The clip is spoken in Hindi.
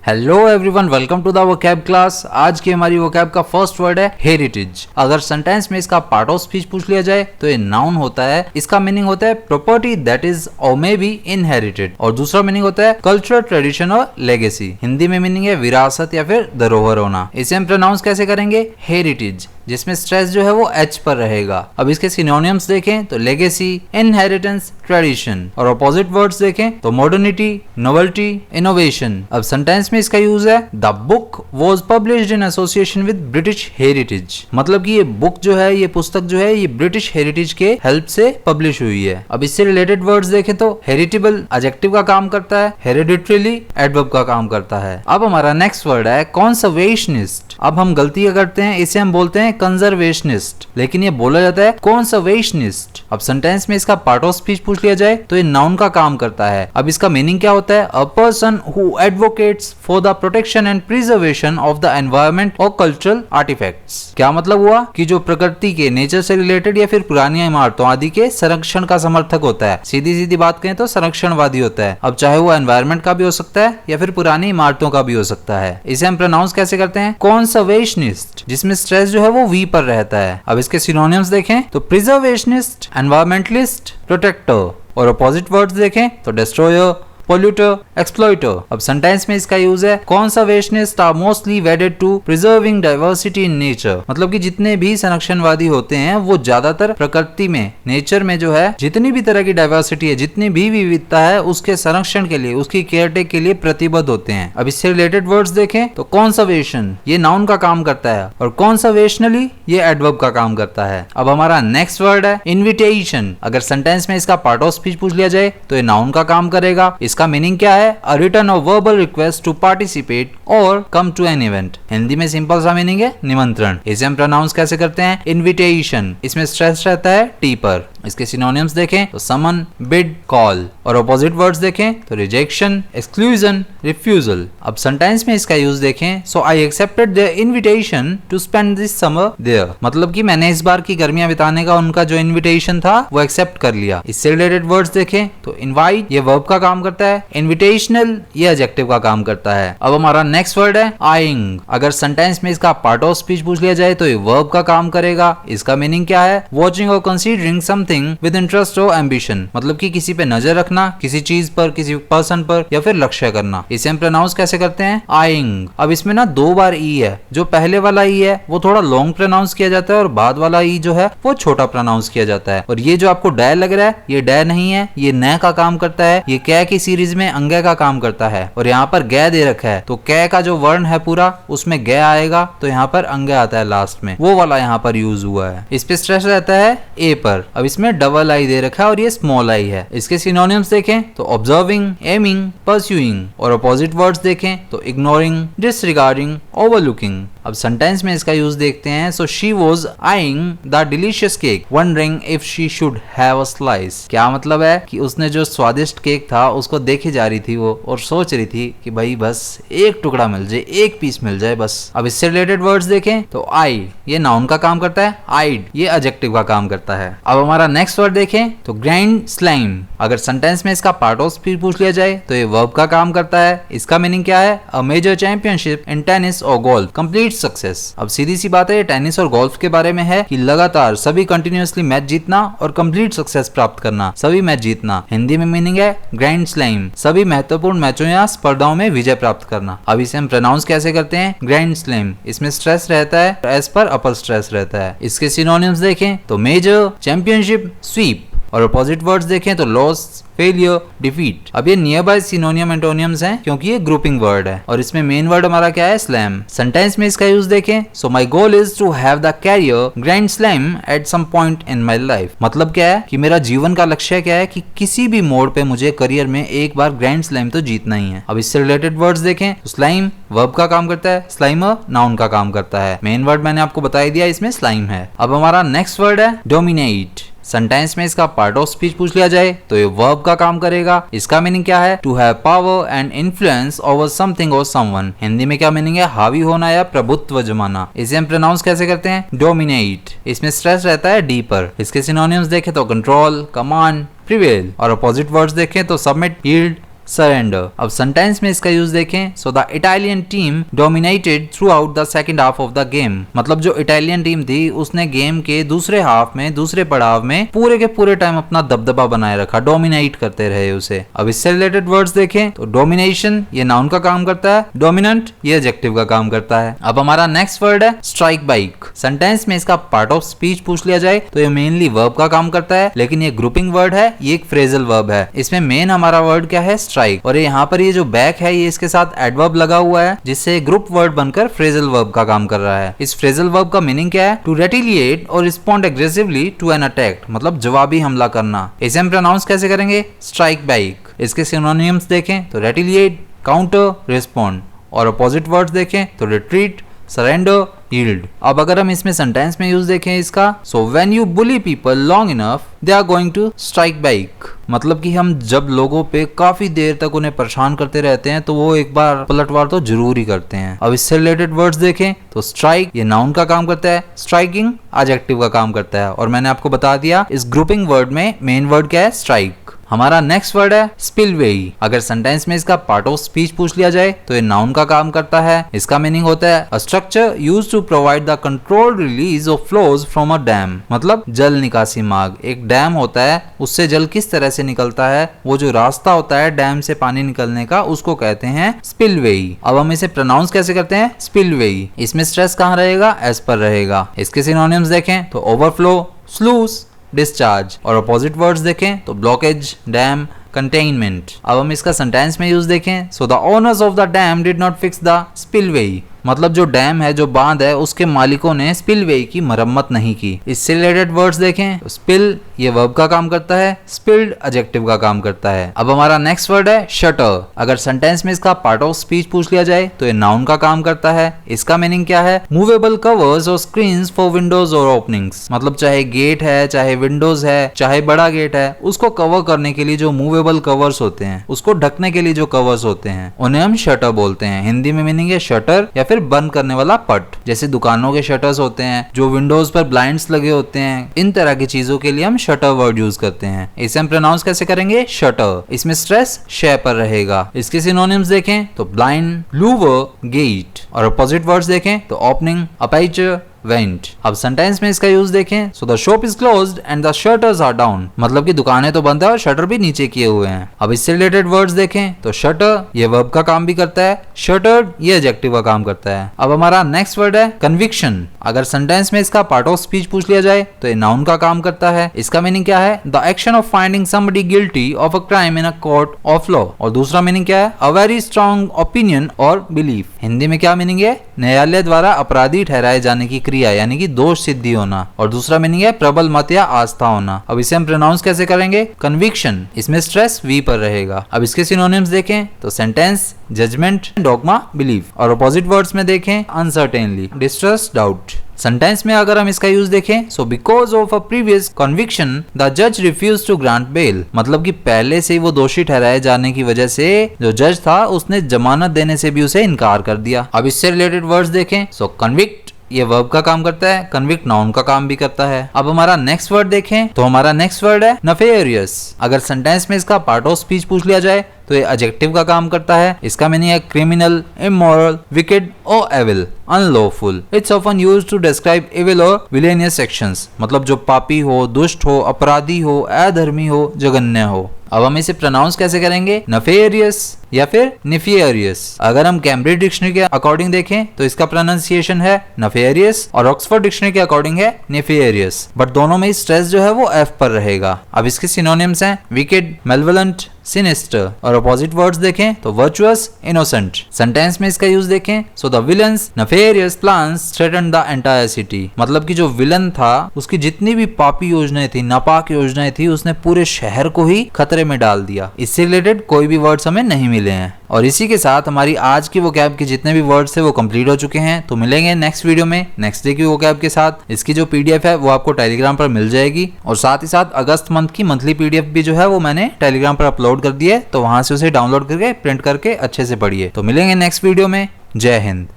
Hello everyone, welcome to the vocab class. आज की हमारी वोकैब का फर्स्ट वर्ड है हेरिटेज। अगर सेंटेंस में इसका पार्ट ऑफ स्पीच पूछ लिया जाए तो ये नाउन होता है। इसका मीनिंग होता है प्रॉपर्टी दैट इज और मे बी इनहेरिटेड, और दूसरा मीनिंग होता है कल्चर, ट्रेडिशन और लेगेसी। हिंदी में मीनिंग है विरासत या फिर धरोहर होना। इसे हम प्रोनाउंस कैसे करेंगे? हेरिटेज, जिसमें स्ट्रेस जो है वो एच पर रहेगा। अब इसके सिनोनिम्स देखें तो लेगेसी, इनहेरिटेंस, ट्रेडिशन, और अपोजिट वर्ड्स देखें तो मॉडर्निटी, नोवेल्टी, इनोवेशन। अब सेंटेंस में इसका यूज है the book was published in association with British heritage, मतलब कि ये बुक जो है, ये पुस्तक जो है, ये ब्रिटिश हेरिटेज के हेल्प से पब्लिश हुई है। अब इससे रिलेटेड वर्ड्स देखें तो हेरिटेबल एडजेक्टिव का काम करता है, हेरिडिटरीली एडवर्ब का काम करता है। अब हमारा नेक्स्ट वर्ड है कंजर्वेशनिस्ट। अब हम गलती करते हैं, इसे हम बोलते हैं कंजर्वेशनिस्ट, लेकिन ये बोला जाता है कंजर्वेशनिस्ट। अब सेंटेंस में इसका पार्ट ऑफ स्पीच पूछ लिया जाए तो ये नाउन का काम करता है। अब इसका मीनिंग क्या होता है? A person who advocates for the protection and preservation of the environment और कल्चरल आर्टिफैक्ट्स। क्या मतलब हुआ कि जो प्रकृति के, नेचर से रिलेटेड या फिर पुरानी इमारतों आदि के संरक्षण का समर्थक होता है। सीधी सीधी बात कहें तो संरक्षणवादी होता है। अब चाहे वो एनवायरमेंट का भी हो सकता है या फिर पुरानी इमारतों का भी हो सकता है। इसे हम प्रोनाउंस कैसे करते हैं? कंजर्वेशनिस्ट, जिसमें स्ट्रेस जो है वो वी पर रहता है। अब इसके सिनोनिम्स देखें तो प्रिजर्वेशनिस्ट, एनवायरमेंटलिस्ट, प्रोटेक्टर, और अपोजिट वर्ड्स देखें तो डिस्ट्रॉयर, पोल्यूटर, एक्सप्लॉइटर। अब सेंटेंस में इसका यूज है conservationist are mostly wedded to preserving diversity in nature, मतलब कि जितने भी संरक्षणवादी होते हैं वो ज्यादातर प्रकृति में, नेचर में जो है जितनी भी तरह की डाइवर्सिटी है, जितनी भी विविधता है, उसके संरक्षण के लिए, उसकी केयरटेक के लिए प्रतिबद्ध होते हैं। अब इससे रिलेटेड वर्ड्स देखें तो कंजर्वेशन ये नाउन का काम करता है और कंजर्वेशनली ये एडवर्ब का काम करता है। अब हमारा नेक्स्ट वर्ड है इनविटेशन। अगर सेंटेंस में इसका पार्ट ऑफ स्पीच पूछ लिया जाए तो ये नाउन का काम करेगा। इसका मीनिंग क्या है? अ रिटन और वर्बल रिक्वेस्ट टू पार्टिसिपेट और come to an event. Hindi में सिंपल सा मीनिंग है निमंत्रण। इसे हम प्रोनाउंस कैसे करते हैं? इनविटेशन। इसमें स्ट्रेस रहता है टी पर। इसके सिनोनिम्स देखें तो समन, बिड, कॉल, और अपोजिट वर्ड्स देखें तो रिजेक्शन, एक्सक्लूजन, रिफ्यूजल। अब सेंटेंस में इसका यूज देखें so I accepted their invitation to spend this summer there, मतलब कि मैंने इस बार की गर्मियां बिताने का उनका जो इनविटेशन था वो एक्सेप्ट कर लिया। इससे रिलेटेड वर्ड्स देखें तो इनवाइट ये वर्ब का काम करता है, इनविटेशनल ये एडजेक्टिव का काम करता है। अब हमारा नेक्स्ट वर्ड है आइंग। अगर सेंटेंस में इसका पार्ट ऑफ स्पीच पूछ लिया जाए तो ये वर्ब का काम करेगा। इसका मीनिंग क्या है? वॉचिंग और कंसीडरिंग समथिंग विद इंटरेस्ट और एम्बिशन, मतलब कि किसी पे नजर रखना, किसी चीज पर, किसी पर्सन पर, या फिर लक्ष्य करना। इसे हम प्रोनाउंस कैसे करते हैं? आइंग। अब इसमें ना दो बार ई है। जो पहले वाला ई है वो थोड़ा लॉन्ग प्रोनाउंस किया जाता है और बाद वाला ई जो है वो छोटा प्रोनाउंस किया जाता है। और ये जो आपको डै लग रहा है ये डै नहीं है, ये न का काम करता है। ये कै की सीरीज में अंगे का काम करता है और यहाँ पर गे दे रखा है तो कै का जो वर्ण है पूरा उसमें गे आएगा तो यहाँ पर अंगे आता है लास्ट में, वो वाला यहाँ पर यूज हुआ है। इस पे स्ट्रेस रहता है ए पर। अब इसमें डबल आई दे रखा है और ये स्मॉल आई है। इसके सिनोनिम्स देखें तो ऑब्जर्विंग, एमिंग, परस्यूइंग, और अपोजिट वर्ड्स देखें तो इग्नोरिंग, डिसरिगार्डिंग, ओवरलुकिंग। अब सेंटेंस में इसका यूज देखते हैं so she was eyeing the delicious cake wondering if she should have a slice. क्या मतलब है कि उसने जो स्वादिष्ट केक था उसको देखे जा रही थी वो, और सोच रही थी कि भाई बस एक टुकड़ा मिल जाए, एक पीस मिल जाए बस। अब इससे रिलेटेड वर्ड्स देखें तो आई ये नाउन का काम करता है, आइड ये एडजेक्टिव का काम करता है। अब हमारा नेक्स्ट वर्ड देखें तो ग्रैंड स्लैम। अगर सेंटेंस में इसका पार्ट ऑफ स्पीच पूछ लिया जाए तो ये वर्ब का काम करता है। इसका मीनिंग क्या है? A major championship in tennis और गोल्फ, कंप्लीट सक्सेस। अब सीधी सी बात है, ये टेनिस और गोल्फ के बारे में है कि लगातार सभी कंटिन्यूअसली मैच जीतना और कंप्लीट सक्सेस प्राप्त करना, सभी मैच जीतना। हिंदी में मीनिंग है ग्रैंड स्लैम, सभी महत्वपूर्ण मैचों या स्पर्धाओं में विजय प्राप्त करना। अब इसे हम प्रोनाउंस कैसे करते हैं? Grand slam. इसमें स्ट्रेस रहता है, एस पर अपर स्ट्रेस रहता है। इसके सिनोनिम्स देखें तो मेजर, चैंपियनशिप, स्वीप, और अपोजिट वर्ड्स देखें तो लॉस, फेलियर, डिफीट। अब ये नियर बाय सिनोनियम एंटोनियम्स हैं क्योंकि ये ग्रुपिंग वर्ड है और इसमें मेन वर्ड हमारा क्या है? स्लैम। सेंटेंस में इसका यूज देखें so my goal is to have the career grand slam at some point in my life, मतलब क्या है कि मेरा जीवन का लक्ष्य क्या है कि किसी भी मोड़ पे मुझे करियर में एक बार ग्रैंड स्लैम तो जीतना ही है। अब इससे रिलेटेड वर्ड्स देखें तो स्लाइम वर्ब का काम करता है, स्लाइमर नाउन का काम करता है। मेन वर्ड मैंने आपको बता दिया, इसमें स्लाइम है। अब हमारा नेक्स्ट वर्ड है डोमिनेट। सेंटेंस में इसका पार्ट ऑफ स्पीच पूछ लिया जाए तो ये वर्ब का काम करेगा। इसका मीनिंग क्या है? To have power and influence over something और समवन। हिंदी में क्या मीनिंग है? हावी होना या प्रभुत्व जमाना। इसे हम प्रोनाउंस कैसे करते हैं? डोमिनेट। इसमें स्ट्रेस रहता है डी पर। इसके सिनोनिम्स देखें तो कंट्रोल, कमांड, प्रिवेल, और अपोजिट वर्ड्स देखें तो सबमिट, यील्ड, सरेंडर। अब सेंटेंस में इसका यूज देखें, so the Italian team dominated through out the second half of the game. मतलब जो इटालियन टीम थी उसने गेम के दूसरे हाफ में, दूसरे पड़ाव में पूरे के पूरे टाइम अपना दबदबा बनाए रखा, डोमिनेट करते रहे उसे। अब इससे रिलेटेड वर्ड्स देखें तो डोमिनेशन ये नाउन का काम करता है, डोमिनेंट ये एडजेक्टिव का काम करता है। अब हमारा नेक्स्ट वर्ड है स्ट्राइक बाइक। सेंटेंस में इसका पार्ट ऑफ स्पीच पूछ लिया जाए तो ये मेनली वर्ब का काम करता है, लेकिन ये ग्रुपिंग वर्ड है, ये एक फ्रेजल वर्ब है। इसमें मेन हमारा वर्ड क्या है, स्ट्राइक, और यहाँ पर ये जो बैक है ये इसके साथ एडवर्ब लगा हुआ है, जिससे ग्रुप वर्ड बनकर फ्रेजल वर्ब का काम कर रहा है। इस फ्रेजल वर्ब का मीनिंग क्या है, टू रेटिलिएट और respond aggressively to an attack, मतलब जवाबी हमला करना। इसे हम प्रोनाउंस कैसे करेंगे, स्ट्राइक बाइक। इसके सिनोनिम्स देखें तो रेटिलिएट, काउंटर, रिस्पॉन्ड, और अपोजिट वर्ड्स देखें तो रिट्रीट, सरेंडर, यील्ड। अब अगर हम इसमें सेंटेंस में यूज देखें इसका, so when you bully people long enough they are going to strike back. मतलब कि हम जब लोगों पे काफी देर तक उन्हें परेशान करते रहते हैं तो वो एक बार पलटवार तो जरूर ही करते हैं। अब इससे रिलेटेड वर्ड्स देखें तो स्ट्राइक ये नाउन का काम करता है, स्ट्राइकिंग एडजेक्टिव का काम करता है, और मैंने आपको बता दिया इस ग्रुपिंग वर्ड में मेन वर्ड क्या है, स्ट्राइक। हमारा नेक्स्ट वर्ड है स्पिलवे। अगर सेंटेंस में इसका पार्ट ऑफ स्पीच पूछ लिया जाए तो ये नाउन का काम करता है। इसका मीनिंग होता है a structure used to provide the controlled release of flows from a dam. मतलब जल निकासी मार्ग, एक डैम होता है उससे जल किस तरह से निकलता है, वो जो रास्ता होता है डैम से पानी निकलने का उसको कहते हैं स्पिलवे। अब हम इसे प्रोनाउंस कैसे करते हैं, स्पिलवे। इसमें स्ट्रेस कहाँ रहेगा, एस पर रहेगा। इसके सिनोनिम्स देखें तो ओवरफ्लो, स्लूस, डिस्चार्ज, और अपोजिट वर्ड्स देखें तो ब्लॉकेज, डैम, कंटेनमेंट। अब हम इसका सेंटेंस में यूज देखें, so the owners of the dam did not fix the spillway. मतलब जो डैम है, जो बांध है, उसके मालिकों ने स्पिलवे की मरम्मत नहीं की। इससे रिलेटेड वर्ड्स देखें, स्पिल ये वर्ब का काम करता है, स्पिल्ड एडजेक्टिव का काम करता है। अब हमारा नेक्स्ट वर्ड है शटर। अगर सेंटेंस में इसका पार्ट ऑफ स्पीच पूछ लिया जाए तो ये नाउन का काम करता है। इसका मीनिंग क्या है, मूवेबल कवर्स और स्क्रीन्स फॉर विंडोज और ओपनिंग्स। मतलब चाहे गेट है, चाहे विंडोज है, चाहे बड़ा गेट है, उसको कवर करने के लिए जो मूवेबल कवर्स होते हैं, उसको ढकने के लिए जो कवर्स होते हैं, उन्हें हम शटर बोलते हैं। हिंदी में मीनिंग है शटर या फिर बंद करने वाला पट। जैसे दुकानों के शटर्स होते हैं, जो विंडोज पर ब्लाइंड्स लगे होते हैं, इन तरह की चीजों के लिए हम शटर वर्ड यूज करते हैं। इसे हम प्रोनाउंस कैसे करेंगे, शटर। इसमें स्ट्रेस शे पर रहेगा। इसके सिनोनिम्स देखें तो ब्लाइंड, लूवर, गेट, और अपोजिट वर्ड्स देखें तो ओपनिंग, अपर्चर, वेंट। अब सेंटेंस में इसका यूज देखें, so the shop is closed and the shutters are down. मतलब कि दुकानें तो बंद है और शटर भी नीचे किए हुए हैं। अब इससे रिलेटेड वर्ड्स देखें तो शटर ये वर्ब का काम भी करता है, शटर्ड ये एडजेक्टिव का काम करता है। अब हमारा नेक्स्ट वर्ड है कन्विक्शन। अगर सेंटेंस में इसका पार्ट ऑफ स्पीच पूछ लिया जाए तो ये नाउन का काम करता है। इसका मीनिंग क्या है, the action of finding somebody guilty of a crime in a court of law. और दूसरा मीनिंग क्या है, अ वेरी स्ट्रॉन्ग ओपिनियन और बिलीफ। हिंदी में क्या मीनिंग है, न्यायालय द्वारा अपराधी ठहराए जाने की क्रिया, यानी कि दोष सिद्धि होना। और दूसरा मीनिंग है प्रबल मत या आस्था होना। अब इसे हम प्रोनाउंस कैसे करेंगे, कन्विक्शन। इसमें स्ट्रेस वी पर रहेगा। अब इसके सिनोनिम्स देखें तो सेंटेंस, जजमेंट, डॉगमा, बिलीफ, और अपोजिट वर्ड्स में देखें अनसर्टेनली, डिस्ट्रस्ट, डाउट। सेंटेंस में अगर हम इसका यूज देखें, so because of a previous conviction the जज रिफ्यूज टू ग्रांट बेल। मतलब कि पहले से ही वो दोषी ठहराए जाने की वजह से जो जज था उसने जमानत देने से भी उसे इनकार कर दिया। अब इससे रिलेटेड वर्ड्स देखें, सो कन्विक्ट ये वर्ब का काम करता है, कन्विक्ट नाउन का काम भी करता है। अब हमारा नेक्स्ट वर्ड देखें तो हमारा नेक्स्ट वर्ड है नफेरियस। अगर सेंटेंस में इसका पार्ट ऑफ स्पीच पूछ लिया जाए तो ये एडजेक्टिव का काम करता है। इसका मीनिंग है क्रिमिनल, इमोरल, विकेड और evil, unlawful. It's often used to describe evil और विलेनियस एक्शंस। मतलब जो पापी हो, दुष्ट हो, अपराधी हो, अधर्मी हो, जघन्य हो। अब हम इसे प्रोनाउंस कैसे करेंगे, नफेरियस या फिर निफियरियस। अगर हम कैम्ब्रिज डिक्शनरी के अकॉर्डिंग देखें तो इसका प्रोनाउंसिएशन है नफेरियस और ऑक्सफोर्ड डिक्शनरी के अकॉर्डिंग है निफियरियस, बट दोनों में स्ट्रेस जो है वो एफ पर रहेगा। अब इसके सिनोनिम्स हैं विकेड, मेलवलेंट, सिनिस्टर, और अपोजिट वर्ड्स देखें तो वर्चुअस, इनोसेंट। सेंटेंस में इसका यूज देखें, so the villain's nefarious plans threaten the entire city. मतलब कि जो विलन था उसकी जितनी भी पापी योजनाएं थी, नापाक योजनाएं थी, उसने पूरे शहर को ही खतरे में डाल दिया। इससे रिलेटेड कोई भी वर्ड्स हमें नहीं मिले हैं। और इसी के साथ हमारी आज की वोकैब के जितने भी वर्ड्स थे वो कंप्लीट हो चुके हैं। तो मिलेंगे नेक्स्ट वीडियो में नेक्स्ट डे की वोकैब के साथ। इसकी जो पीडीएफ है वो आपको टेलीग्राम पर मिल जाएगी, और साथ ही साथ अगस्त मंथ की मंथली पीडीएफ भी जो है वो मैंने टेलीग्राम पर अपलोड कर दी है, तो वहां से उसे डाउनलोड करके प्रिंट करके अच्छे से पढ़िए। तो मिलेंगे नेक्स्ट वीडियो में। जय हिंद।